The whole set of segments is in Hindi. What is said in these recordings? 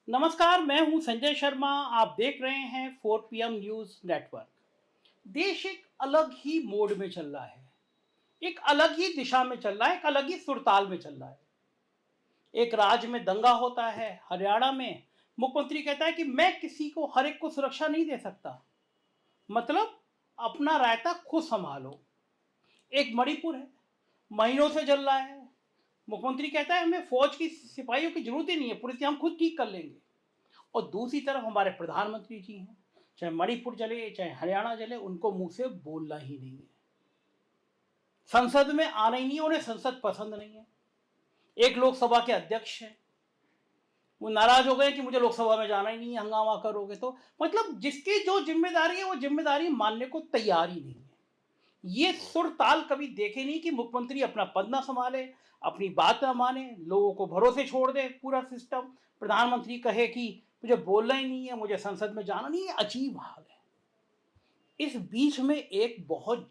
नमस्कार, मैं हूं संजय शर्मा। आप देख रहे हैं 4 PM न्यूज़ नेटवर्क। देश एक अलग ही मोड में चल रहा है, एक अलग ही दिशा में चल रहा है, एक अलग ही सुरताल में चल रहा है। एक राज्य में दंगा होता है, हरियाणा में मुख्यमंत्री कहता है कि मैं किसी को, हर एक को सुरक्षा नहीं दे सकता, मतलब अपना रायता खुद संभालो। एक मणिपुर है, महीनों से जल रहा है, मुख्यमंत्री कहता है हमें फौज की, सिपाहियों की जरूरत ही नहीं है, पुलिस हम खुद ठीक कर लेंगे। और दूसरी तरफ हमारे प्रधानमंत्री जी हैं, चाहे मणिपुर जले चाहे हरियाणा जले, उनको मुंह से बोलना ही नहीं है, संसद में आना ही नहीं है, उन्हें संसद पसंद नहीं है। एक लोकसभा के अध्यक्ष हैं, वो नाराज हो गए कि मुझे लोकसभा में जाना ही नहीं है, हंगामा करोगे तो। मतलब जिसकी जो जिम्मेदारी है वो जिम्मेदारी मानने को तैयार ही नहीं है। ये सुर ताल कभी देखे नहीं कि मुख्यमंत्री अपना पद ना संभाले, अपनी बात ना माने, लोगों को भरोसे छोड़ दे पूरा सिस्टम। प्रधानमंत्री कहे कि मुझे बोलना ही नहीं है, मुझे संसद में जाना नहीं है। अजीब हाल है। इस बीच में एक बहुत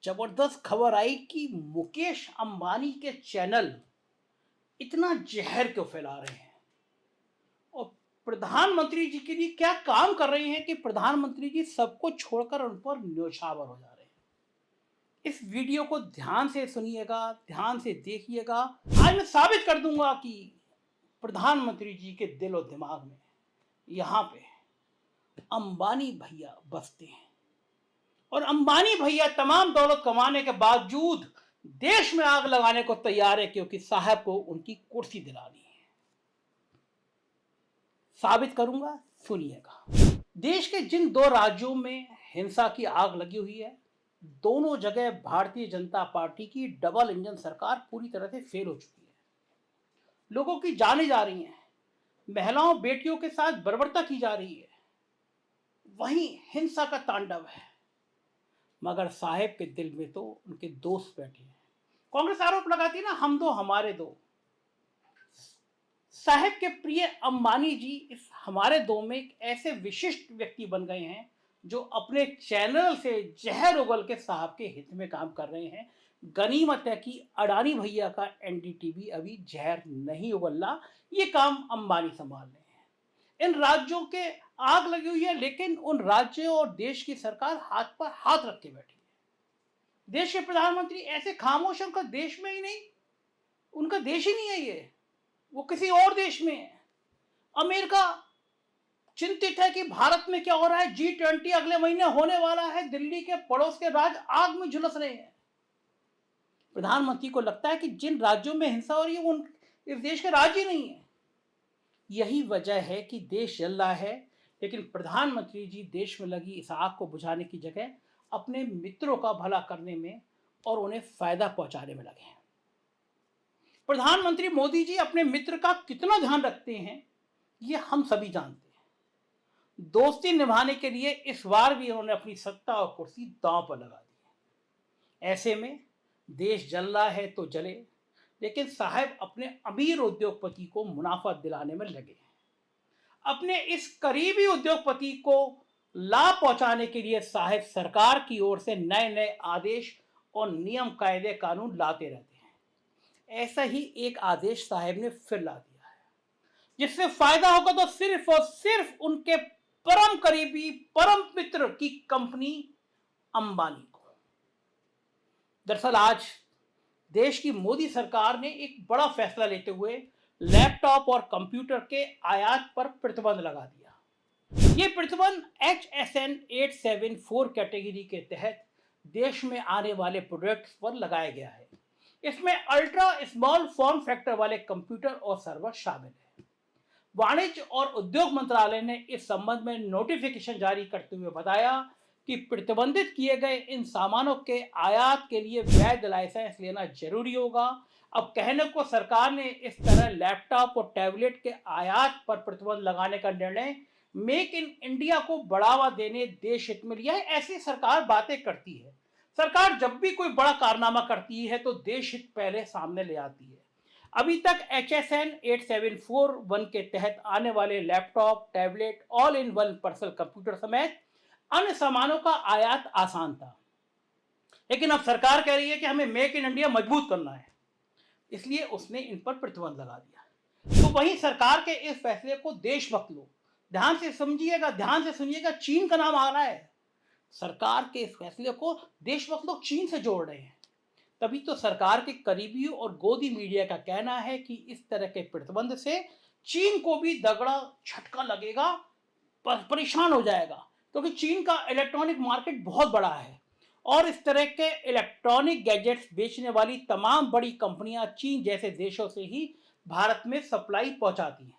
जबरदस्त खबर आई कि मुकेश अंबानी के चैनल इतना जहर क्यों फैला रहे हैं और प्रधानमंत्री जी के लिए क्या काम कर रहे हैं कि प्रधानमंत्री जी सबको छोड़कर उन पर न्यौछावर हो जा रहे हैं। इस वीडियो को ध्यान से सुनिएगा, ध्यान से देखिएगा। आज मैं साबित कर दूंगा कि प्रधानमंत्री जी के दिल और दिमाग में यहाँ पे अंबानी भैया बसते हैं और अंबानी भैया तमाम दौलत कमाने के बावजूद देश में आग लगाने को तैयार है, क्योंकि साहब को उनकी कुर्सी दिलानी है। साबित करूंगा, सुनिएगा। देश के जिन दो राज्यों में हिंसा की आग लगी हुई है, दोनों जगह भारतीय जनता पार्टी की डबल इंजन सरकार पूरी तरह से फेल हो चुकी है। लोगों की जानें जा रही हैं, महिलाओं बेटियों के साथ बर्बरता की जा रही है, वहीं हिंसा का तांडव है। मगर साहेब के दिल में तो उनके दोस्त बैठे हैं। कांग्रेस आरोप लगाती है ना, हम दो हमारे दो। साहेब के प्रिय अंबानी जी इस हमारे दो में एक ऐसे विशिष्ट व्यक्ति बन गए हैं जो अपने चैनल से जहर उगल के साहब के हित में काम कर रहे हैं। गनीमत है कि अडानी भैया का एनडीटीवी अभी जहर नहीं उगलना, ये काम अंबानी संभाल रहे हैं। इन राज्यों के आग लगी हुई है, लेकिन उन राज्यों और देश की सरकार हाथ पर हाथ रख के बैठी है। देश के प्रधानमंत्री ऐसे खामोश हैं, उनका देश में ही नहीं, उनका देश ही नहीं है ये, वो किसी और देश में है। अमेरिका चिंतित है कि भारत में क्या हो रहा है। G20 अगले महीने होने वाला है, दिल्ली के पड़ोस के राज्य आग में झुलस रहे हैं। प्रधानमंत्री को लगता है कि जिन राज्यों में हिंसा हो रही है वो इस देश के राज्य ही नहीं है। यही वजह है कि देश जल रहा है, लेकिन प्रधानमंत्री जी देश में लगी इस आग को बुझाने की जगह अपने मित्रों का भला करने में और उन्हें फायदा पहुंचाने में लगे हैं। प्रधानमंत्री मोदी जी अपने मित्र का कितना ध्यान रखते हैं ये हम सभी जानते हैं। दोस्ती निभाने के लिए इस बार भी उन्होंने अपनी सत्ता और कुर्सी दांव पर लगा दी है। ऐसे में देश जल रहा है तो जले, लेकिन साहब अपने अमीर उद्योगपति को मुनाफा दिलाने में लगे हैं। अपने इस करीबी उद्योगपति को लाभ पहुंचाने के लिए साहब सरकार की ओर से नए नए आदेश और नियम कायदे कानून लाते रहते हैं। ऐसा ही एक आदेश साहब ने फिर ला दिया है, जिससे फायदा होगा तो सिर्फ और सिर्फ उनके परम करीबी परम मित्र की कंपनी अंबानी को। दरअसल आज देश की मोदी सरकार ने एक बड़ा फैसला लेते हुए लैपटॉप और कंप्यूटर के आयात पर प्रतिबंध लगा दिया। ये प्रतिबंध HSN 874 कैटेगरी के तहत देश में आने वाले प्रोडक्ट्स पर लगाया गया है। इसमें अल्ट्रा स्मॉल फॉर्म फैक्टर वाले कंप्यूटर और सर्वर शामिल है। वाणिज्य और उद्योग मंत्रालय ने इस संबंध में नोटिफिकेशन जारी करते हुए बताया कि प्रतिबंधित किए गए इन सामानों के आयात के लिए वैध लाइसेंस लेना जरूरी होगा। अब कहने को सरकार ने इस तरह लैपटॉप और टैबलेट के आयात पर प्रतिबंध लगाने का निर्णय मेक इन इंडिया को बढ़ावा देने देश हित में लिया है। ऐसी सरकार बातें करती है। सरकार जब भी कोई बड़ा कारनामा करती है तो देश हित पहले सामने ले आती है। अभी तक HSN 8741 के तहत आने वाले laptop, tablet, all in one personal computer समेत अन्य सामानों का आयात आसान था, लेकिन अब सरकार कह रही है कि हमें मेक इन इंडिया मजबूत करना है, इसलिए उसने इन पर प्रतिबंध लगा दिया। तो वहीं सरकार के इस फैसले को देशभक्त लोग, ध्यान से समझिएगा, ध्यान से सुनिएगा, चीन का नाम आ रहा है। सरकार के इस फैसले को देशभक्त लोग चीन से जोड़ रहे हैं। तभी तो सरकार के करीबियों और गोदी मीडिया का कहना है कि इस तरह के प्रतिबंध से चीन को भी तगड़ा झटका लगेगा, परेशान हो जाएगा, क्योंकि चीन का इलेक्ट्रॉनिक मार्केट बहुत बड़ा है और इस तरह के इलेक्ट्रॉनिक गैजेट्स बेचने वाली तमाम बड़ी कंपनियां चीन जैसे देशों से ही भारत में सप्लाई पहुंचाती हैं।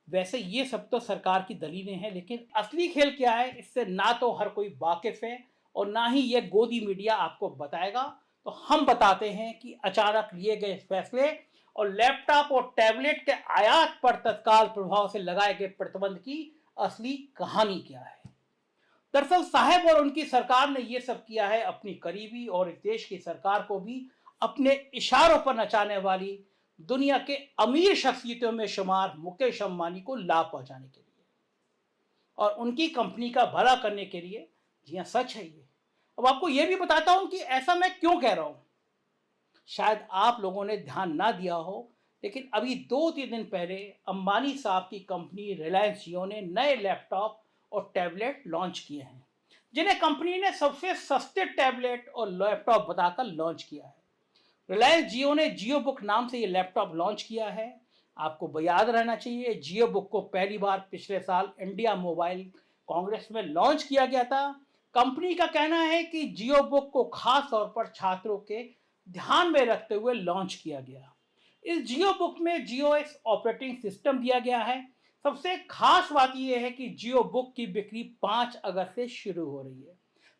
वैसे ये सब तो सरकार की दलीलें हैं, लेकिन असली खेल क्या है इससे ना तो हर कोई वाकिफ है और ना ही ये गोदी मीडिया आपको बताएगा। तो हम बताते हैं कि अचानक लिए गए फैसले और लैपटॉप और टैबलेट के आयात पर तत्काल प्रभाव से लगाए गए प्रतिबंध की असली कहानी क्या है। दरअसल साहब और उनकी सरकार ने यह सब किया है अपनी करीबी और इस देश की सरकार को भी अपने इशारों पर नचाने वाली दुनिया के अमीर शख्सियतों में शुमार मुकेश अंबानी को लाभ पहुंचाने के लिए और उनकी कंपनी का भला करने के लिए। जी हाँ, सच है ये। अब आपको यह भी बताता हूं कि ऐसा मैं क्यों कह रहा हूं। शायद आप लोगों ने ध्यान ना दिया हो, लेकिन अभी 2-3 दिन पहले अंबानी साहब की कंपनी रिलायंस जियो ने नए लैपटॉप और टैबलेट लॉन्च किए हैं, जिन्हें कंपनी ने सबसे सस्ते टैबलेट और लैपटॉप बताकर लॉन्च किया है। रिलायंस जियो ने जियो बुक नाम से ये लैपटॉप लॉन्च किया है। आपको याद रहना चाहिए, जियो बुक को पहली बार पिछले साल इंडिया मोबाइल कांग्रेस में लॉन्च किया गया था। कंपनी का कहना है कि जियो बुक को खास तौर पर छात्रों के ध्यान में रखते हुए लॉन्च किया गया। इस जियो बुक में जियोएक्स ऑपरेटिंग सिस्टम दिया गया है। सबसे खास बात यह है कि जियो बुक की बिक्री 5 अगस्त से शुरू हो रही है।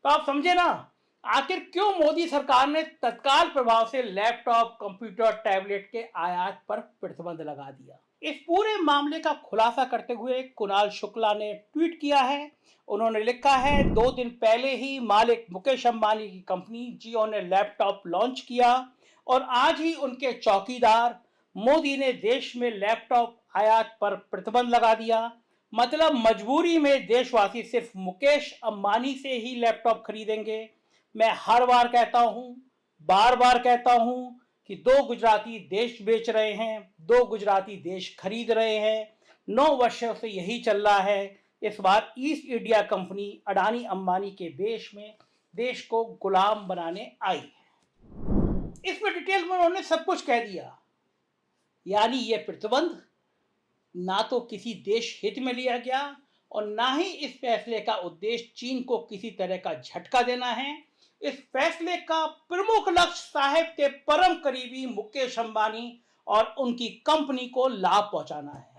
तो आप समझे ना, आखिर क्यों मोदी सरकार ने तत्काल प्रभाव से लैपटॉप, कंप्यूटर, टैबलेट के आयात पर प्रतिबंध लगा दिया। इस पूरे मामले का खुलासा करते हुए कुणाल शुक्ला ने ट्वीट किया है। उन्होंने लिखा है, 2 दिन पहले ही मालिक मुकेश अंबानी की कंपनी जियो ने लैपटॉप लॉन्च किया और आज ही उनके चौकीदार मोदी ने देश में लैपटॉप आयात पर प्रतिबंध लगा दिया। मतलब मजबूरी में देशवासी सिर्फ मुकेश अंबानी से ही लैपटॉप खरीदेंगे। मैं हर बार कहता हूं, बार बार कहता हूं कि 2 गुजराती देश बेच रहे हैं, 2 गुजराती देश खरीद रहे हैं। 9 वर्षों से यही चल रहा है। इस बार East India company Adani Ambani के देश को गुलाम बनाने आई है। इसमें डिटेल में उन्होंने सब कुछ कह दिया। यानी यह प्रतिबंध ना तो किसी देश हित में लिया गया और ना ही इस फैसले का उद्देश्य चीन को किसी तरह का झटका देना है। इस फैसले का प्रमुख लक्ष्य साहब के परम करीबी मुकेश अंबानी और उनकी कंपनी को लाभ पहुंचाना है।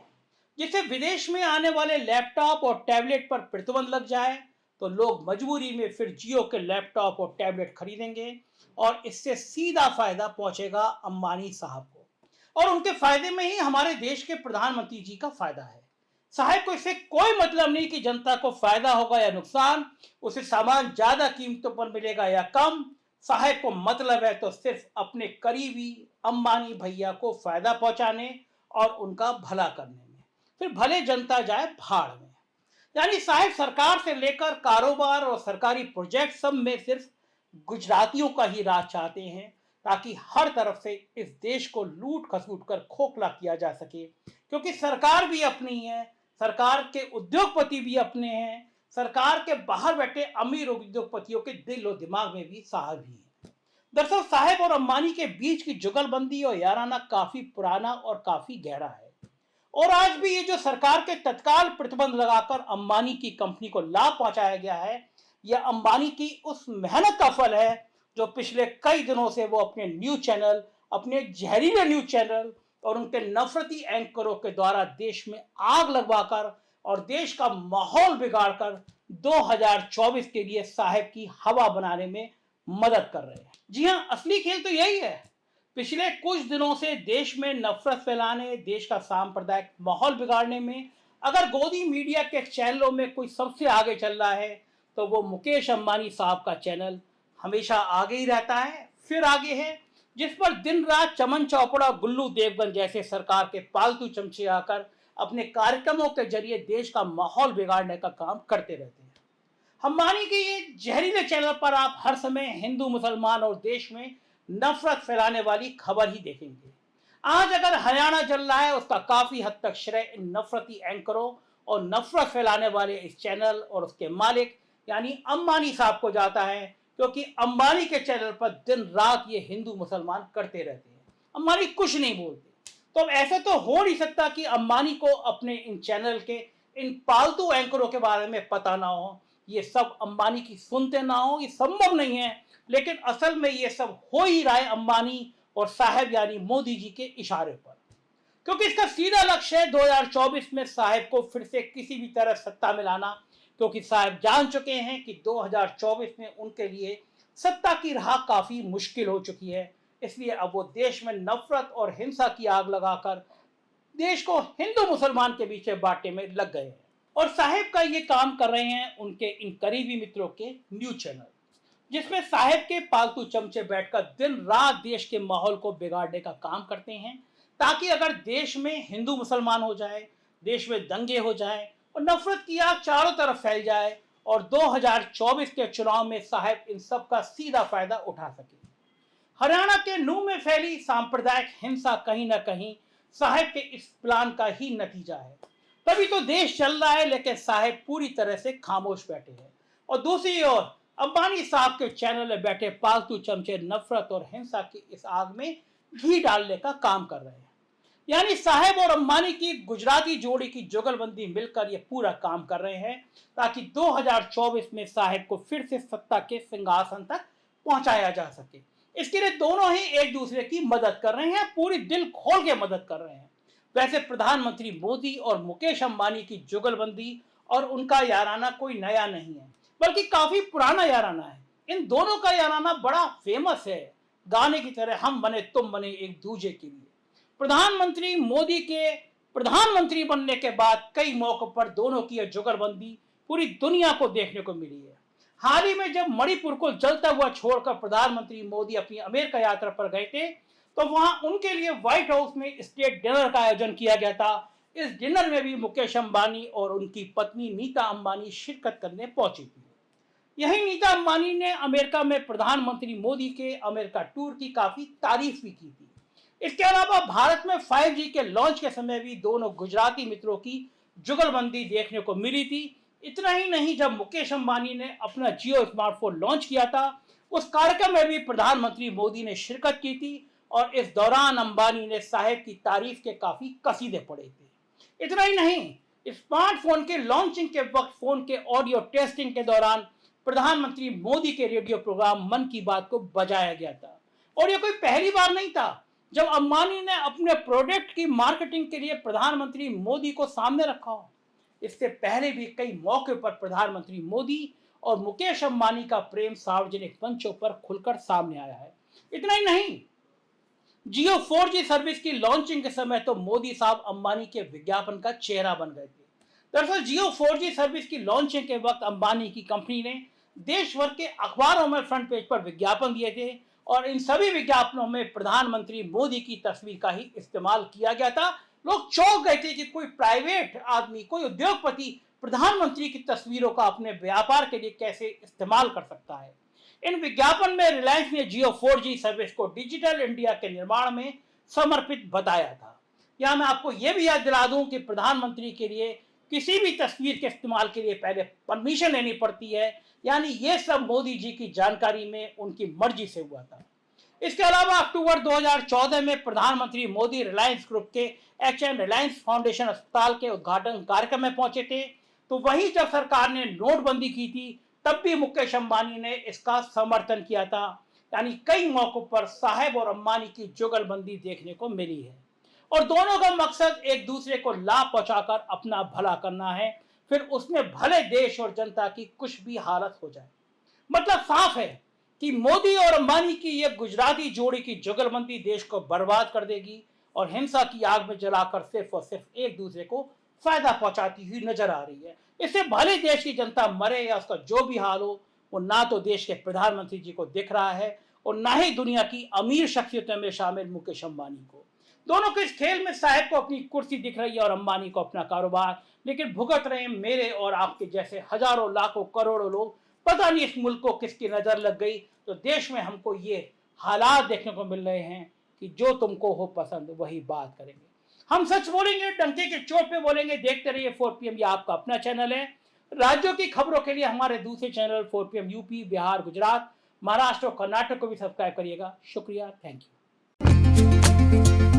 जिससे विदेश में आने वाले लैपटॉप और टैबलेट पर प्रतिबंध लग जाए तो लोग मजबूरी में फिर जियो के लैपटॉप और टैबलेट खरीदेंगे और इससे सीधा फायदा पहुंचेगा अंबानी साहब को और उनके फायदे में ही हमारे देश के प्रधानमंत्री जी का फायदा है। साहब को इससे कोई मतलब नहीं कि जनता को फायदा होगा या नुकसान, उसे सामान ज्यादा कीमतों पर मिलेगा या कम। साहब को मतलब है तो सिर्फ अपने करीबी अंबानी भैया को फायदा पहुंचाने और उनका भला करने में, फिर भले जनता जाए भाड़ में। यानी साहब सरकार से लेकर कारोबार और सरकारी प्रोजेक्ट सब में सिर्फ गुजरातियों का ही राज चाहते हैं, ताकि हर तरफ से इस देश को लूट खसूट कर खोखला किया जा सके। क्योंकि सरकार भी अपनी है, सरकार के उद्योगपति भी अपने हैं, सरकार के बाहर बैठे अमीर उद्योगपतियों के दिल और दिमाग में भी साहब ही है। दरअसल साहब और अंबानी के बीच की जुगलबंदी और याराना काफी पुराना और काफी गहरा है और आज भी ये जो सरकार के तत्काल प्रतिबंध लगाकर अंबानी की कंपनी को लाभ पहुंचाया गया है, यह अंबानी की उस मेहनत का फल है जो पिछले कई दिनों से वो अपने न्यूज चैनल, अपने जहरीले न्यूज चैनल और उनके नफरती एंकरों के द्वारा देश में आग लगवाकर और देश का माहौल बिगाड़कर 2024 के लिए साहब की हवा बनाने में मदद कर रहे हैं। जी हां, असली खेल तो यही है। पिछले कुछ दिनों से देश में नफरत फैलाने, देश का सांप्रदायिक माहौल बिगाड़ने में अगर गोदी मीडिया के चैनलों में कोई सबसे आगे चल रहा है तो वो मुकेश अंबानी साहब का चैनल हमेशा आगे ही रहता है, फिर आगे है, जिस पर दिन रात चमन चौपड़ा, गुल्लू देवगन जैसे सरकार के पालतू चमचे आकर अपने कार्यक्रमों के जरिए देश का माहौल बिगाड़ने का काम करते रहते हैं। अंबानी के ये जहरीले चैनल पर आप हर समय हिंदू, मुसलमान और देश में नफरत फैलाने वाली खबर ही देखेंगे। आज अगर हरियाणा जल रहा है उसका काफी हद तक श्रेय इन नफरती एंकरों और नफरत फैलाने वाले इस चैनल और उसके मालिक यानी अंबानी साहब को जाता है, क्योंकि अंबानी के चैनल पर दिन रात ये हिंदू मुसलमान करते रहते हैं। अंबानी कुछ नहीं बोलते। तो अब ऐसा तो हो नहीं सकता कि अंबानी को अपने इन चैनल के इन पालतू एंकरों के बारे में पता ना हो, ये सब अंबानी की सुनते ना हो, ये संभव नहीं है। लेकिन असल में ये सब हो ही रहा है अंबानी और साहब यानी मोदी जी के इशारे पर, क्योंकि इसका सीधा लक्ष्य है 2024 में साहब को फिर से किसी भी तरह सत्ता में लाना, क्योंकि साहब जान चुके हैं कि 2024 में उनके लिए सत्ता की राह काफी मुश्किल हो चुकी है। इसलिए अब वो देश में नफरत और हिंसा की आग लगाकर देश को हिंदू मुसलमान के बीच बांटने में लग गए हैं। और साहब का ये काम कर रहे हैं उनके इन करीबी मित्रों के न्यूज चैनल, जिसमें साहब के पालतू चमचे बैठकर दिन रात देश के माहौल को बिगाड़ने का काम करते हैं, ताकि अगर देश में हिंदू मुसलमान हो जाए, देश में दंगे हो जाए और नफरत की आग चारों तरफ फैल जाए और 2024 के चुनाव में साहब इन सब का सीधा फायदा उठा सके। हरियाणा के नूह में फैली सांप्रदायिक हिंसा कहीं ना कहीं साहब के इस प्लान का ही नतीजा है। तभी तो देश चल रहा है, लेकिन साहब पूरी तरह से खामोश बैठे हैं। और दूसरी ओर अंबानी साहब के चैनल में बैठे पालतू चमचे नफरत और हिंसा की इस आग में घी डालने का काम कर रहे हैं। यानी साहब और अंबानी की गुजराती जोड़ी की जुगलबंदी मिलकर ये पूरा काम कर रहे हैं, ताकि 2024 में साहब को फिर से सत्ता के सिंहासन तक पहुंचाया जा सके। इसके लिए दोनों ही एक दूसरे की मदद कर रहे हैं, पूरी दिल खोल के मदद कर रहे हैं। वैसे प्रधानमंत्री मोदी और मुकेश अंबानी की जुगलबंदी और उनका याराना कोई नया नहीं है, बल्कि काफी पुराना याराना है। इन दोनों का याराना बड़ा फेमस है, गाने की तरह हम बने तुम बने एक दूजे के लिए। प्रधानमंत्री मोदी के प्रधानमंत्री बनने के बाद कई मौकों पर दोनों की यह जुगलबंदी पूरी दुनिया को देखने को मिली है। हाल ही में जब मणिपुर को जलता हुआ छोड़कर प्रधानमंत्री मोदी अपनी अमेरिका यात्रा पर गए थे, तो वहां उनके लिए व्हाइट हाउस में स्टेट डिनर का आयोजन किया गया था। इस डिनर में भी मुकेश अंबानी और उनकी पत्नी नीता अंबानी शिरकत करने पहुंची थी। यही नीता अंबानी ने अमेरिका में प्रधानमंत्री मोदी के अमेरिका टूर की काफी तारीफ भी की थी। इसके अलावा भारत में 5G के लॉन्च के समय भी दोनों गुजराती मित्रों की जुगलबंदी देखने को मिली थी। इतना ही नहीं, जब मुकेश अंबानी ने अपना जियो स्मार्टफोन लॉन्च किया था, उस कार्यक्रम में भी प्रधानमंत्री मोदी ने शिरकत की थी और इस दौरान अंबानी ने साहब की तारीफ के काफी कसीदे पढ़े थे। इतना ही नहीं, स्मार्टफोन के लॉन्चिंग के वक्त फोन के ऑडियो टेस्टिंग के दौरान प्रधानमंत्री मोदी के रेडियो प्रोग्राम मन की बात को बजाया गया था। और यह कोई पहली बार नहीं था जब अंबानी ने अपने प्रोडक्ट की मार्केटिंग के लिए प्रधानमंत्री मोदी को सामने रखा हो। इससे पहले भी कई मौके पर प्रधानमंत्री मोदी और मुकेश अंबानी का प्रेम सार्वजनिक मंचों पर खुलकर सामने आया है। इतना ही नहीं, जियो 4G सर्विस की लॉन्चिंग के समय तो मोदी साहब अंबानी के विज्ञापन का चेहरा बन गए थे। दरअसल जियो 4G सर्विस की लॉन्चिंग के वक्त अंबानी की कंपनी ने देश भर के अखबारों में फ्रंट पेज पर विज्ञापन दिए थे और इन सभी विज्ञापनों में प्रधानमंत्री मोदी की तस्वीर का ही इस्तेमाल किया गया था। लोग चौंक गए थे कि कोई प्राइवेट आदमी, कोई उद्योगपति प्रधानमंत्री की तस्वीरों का अपने व्यापार के लिए कैसे इस्तेमाल कर सकता है। इन विज्ञापन में रिलायंस ने जियो 4G सर्विस को डिजिटल इंडिया के निर्माण में समर्पित बताया था। यहां मैं आपको यह भी याद दिला दूं कि प्रधानमंत्री के लिए किसी भी तस्वीर के इस्तेमाल के लिए पहले परमिशन लेनी पड़ती है, यानी ये सब मोदी जी की जानकारी में उनकी मर्जी से हुआ था। इसके अलावा अक्टूबर 2014 में प्रधानमंत्री मोदी रिलायंस ग्रुप के HN रिलायंस फाउंडेशन अस्पताल के उद्घाटन कार्यक्रम में पहुंचे थे। तो वहीं जब सरकार ने नोटबंदी की थी, तब भी मुकेश अंबानी ने इसका समर्थन किया था। यानी कई मौकों पर साहब और अंबानी की जुगलबंदी देखने को मिली है और दोनों का मकसद एक दूसरे को लाभ पहुंचाकर अपना भला करना है, फिर उसमें भले देश और जनता की कुछ भी हालत हो जाए। मतलब साफ है कि मोदी और अंबानी की यह गुजराती जोड़ी की जुगलबंदी देश को बर्बाद कर देगी और हिंसा की आग में जलाकर सिर्फ और सिर्फ एक दूसरे को फायदा पहुंचाती हुई नजर आ रही है। इससे भले देश की जनता मरे या उसका जो भी हाल हो, वो ना तो देश के प्रधानमंत्री जी को दिख रहा है और ना ही दुनिया की अमीर शख्सियतों में शामिल मुकेश अंबानी को। दोनों के इस खेल में साहब को अपनी कुर्सी दिख रही है और अंबानी को अपना कारोबार, लेकिन भुगत रहे मेरे और आपके जैसे हजारों लाखों करोड़ों लोग। पता नहीं इस मुल्क को किसकी नजर लग गई, तो देश में हमको ये हालात देखने को मिल रहे हैं कि जो तुमको हो पसंद वही बात करेंगे। हम सच बोलेंगे, डंके के चोट पे बोलेंगे। देखते रहिए 4PM, ये आपका अपना चैनल है। राज्यों की खबरों के लिए हमारे दूसरे channel 4PM UP, Bihar, Gujarat, Maharashtra और कर्नाटक को भी सब्सक्राइब करिएगा। शुक्रिया, थैंक यू।